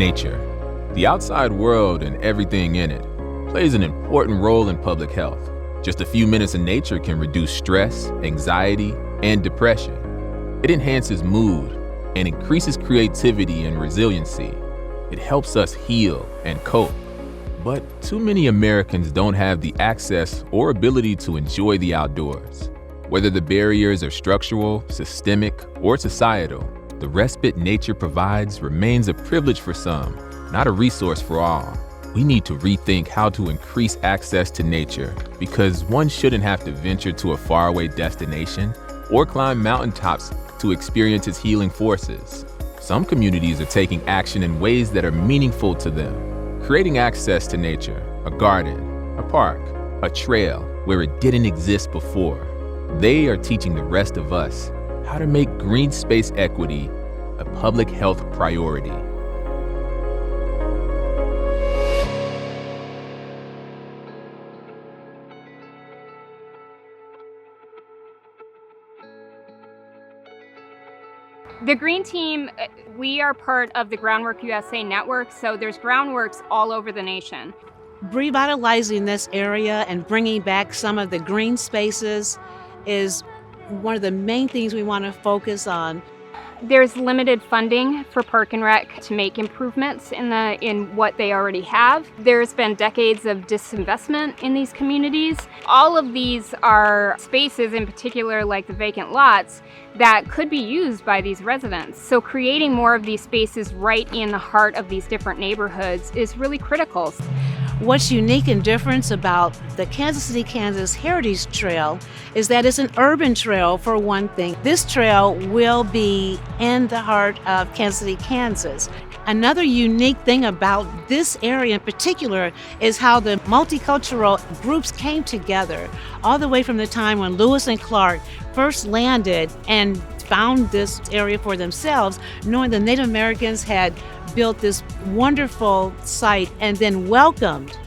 Nature, the outside world and everything in it, plays an important role in public health. Just a few minutes in nature can reduce stress, anxiety, and depression. It enhances mood and increases creativity and resiliency. It helps us heal and cope. But too many Americans don't have the access or ability to enjoy the outdoors. Whether the barriers are structural, systemic, or societal, the respite nature provides remains a privilege for some, not a resource for all. We need to rethink how to increase access to nature because one shouldn't have to venture to a faraway destination or climb mountaintops to experience its healing forces. Some communities are taking action in ways that are meaningful to them, creating access to nature, a garden, a park, a trail where it didn't exist before. They are teaching the rest of us how to make green space equity a public health priority. The Green Team, we are part of the Groundwork USA network, so there's groundworks all over the nation. Revitalizing this area and bringing back some of the green spaces is one of the main things we want to focus on. There's limited funding for Park and Rec to make improvements in what they already have. There's been decades of disinvestment in these communities. All of these are spaces, in particular like the vacant lots, that could be used by these residents. So creating more of these spaces right in the heart of these different neighborhoods is really critical. What's unique and different about the Kansas City, Kansas Heritage Trail is that it's an urban trail, for one thing. This trail will be in the heart of Kansas City, Kansas. Another unique thing about this area in particular is how the multicultural groups came together all the way from the time when Lewis and Clark first landed and found this area for themselves, knowing the Native Americans had built this wonderful site and then welcomed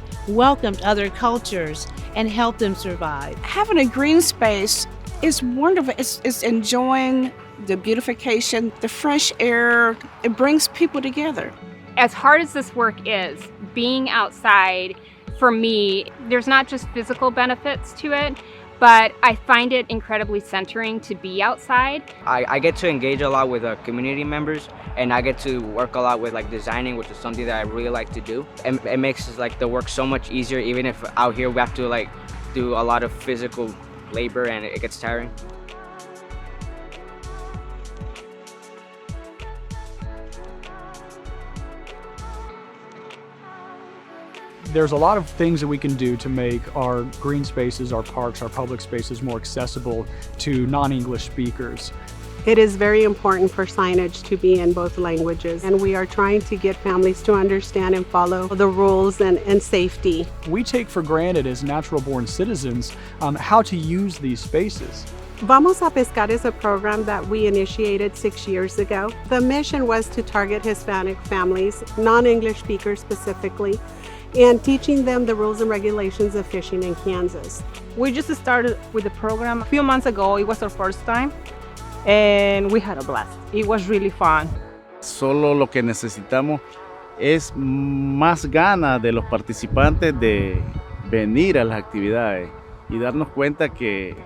other cultures and helped them survive. Having a green space is wonderful. It's enjoying the beautification, the fresh air. It brings people together. As hard as this work is, being outside, for me, there's not just physical benefits to it, but I find it incredibly centering to be outside. I get to engage a lot with community members, and I get to work a lot with designing, which is something that I really like to do. And it makes the work so much easier, even if out here we have to do a lot of physical labor and it gets tiring. There's a lot of things that we can do to make our green spaces, our parks, our public spaces more accessible to non-English speakers. It is very important for signage to be in both languages, and we are trying to get families to understand and follow the rules and safety. We take for granted as natural-born citizens how to use these spaces. Vamos a Pescar is a program that we initiated 6 years ago. The mission was to target Hispanic families, non-English speakers specifically, and teaching them the rules and regulations of fishing in Kansas. We just started with the program a few months ago. It was our first time, and we had a blast. It was really fun. Solo lo que necesitamos es más ganas de los participantes de venir a las actividades y darnos cuenta que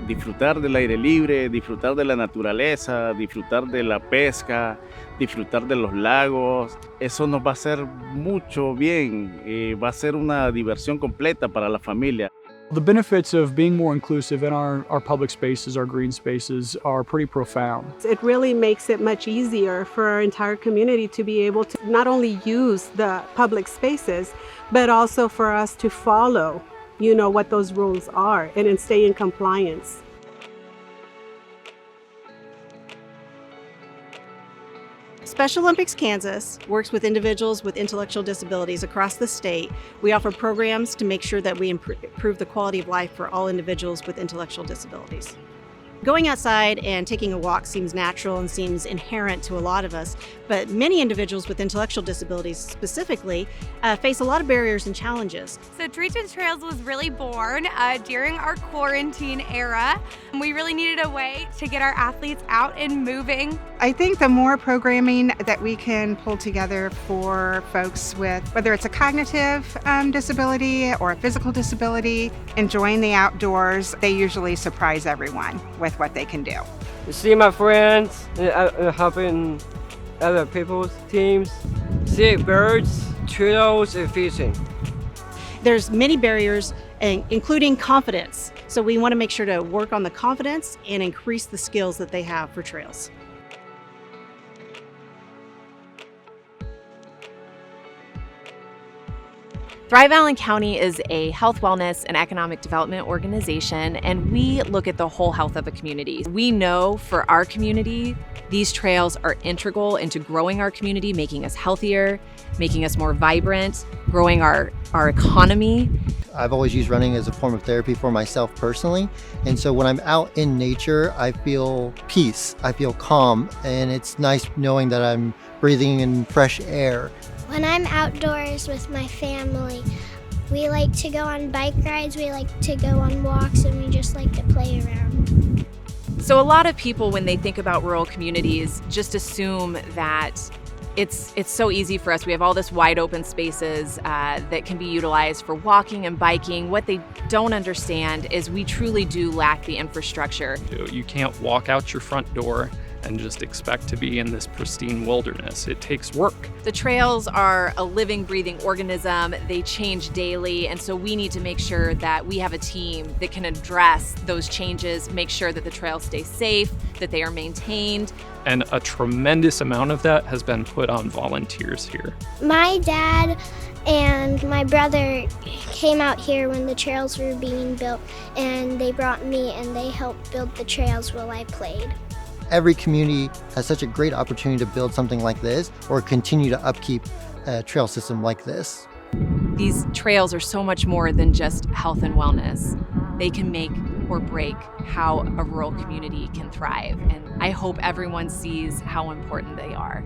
disfrutar del aire libre, disfrutar de la naturaleza, disfrutar de la pesca, disfrutar de los lagos, eso nos va a hacer mucho bien, va a ser una diversión completa para la familia. The benefits of being more inclusive in our public spaces, our green spaces, are pretty profound. It really makes it much easier for our entire community to be able to not only use the public spaces, but also for us to follow what those rules are and stay in compliance. Special Olympics Kansas works with individuals with intellectual disabilities across the state. We offer programs to make sure that we improve the quality of life for all individuals with intellectual disabilities. Going outside and taking a walk seems natural and seems inherent to a lot of us, but many individuals with intellectual disabilities specifically face a lot of barriers and challenges. So Treats Trails was really born during our quarantine era. We really needed a way to get our athletes out and moving. I think the more programming that we can pull together for folks with, whether it's a cognitive disability or a physical disability, enjoying the outdoors, they usually surprise everyone with what they can do. See my friends, helping other people's teams, see birds, turtles, and fishing. There's many barriers, including confidence. So we want to make sure to work on the confidence and increase the skills that they have for trails. Thrive Allen County is a health, wellness, and economic development organization, and we look at the whole health of a community. We know for our community, these trails are integral into growing our community, making us healthier, making us more vibrant, growing our economy. I've always used running as a form of therapy for myself personally, and so when I'm out in nature, I feel peace, I feel calm, and it's nice knowing that I'm breathing in fresh air. When I'm outdoors with my family, we like to go on bike rides, we like to go on walks, and we just like to play around. So a lot of people, when they think about rural communities, just assume that it's so easy for us. We have all this wide open spaces that can be utilized for walking and biking. What they don't understand is we truly do lack the infrastructure. You can't walk out your front door and just expect to be in this pristine wilderness. It takes work. The trails are a living, breathing organism. They change daily, and so we need to make sure that we have a team that can address those changes, make sure that the trails stay safe, that they are maintained. And a tremendous amount of that has been put on volunteers here. My dad and my brother came out here when the trails were being built, and they brought me and they helped build the trails while I played. Every community has such a great opportunity to build something like this or continue to upkeep a trail system like this. These trails are so much more than just health and wellness. They can make or break how a rural community can thrive, and I hope everyone sees how important they are.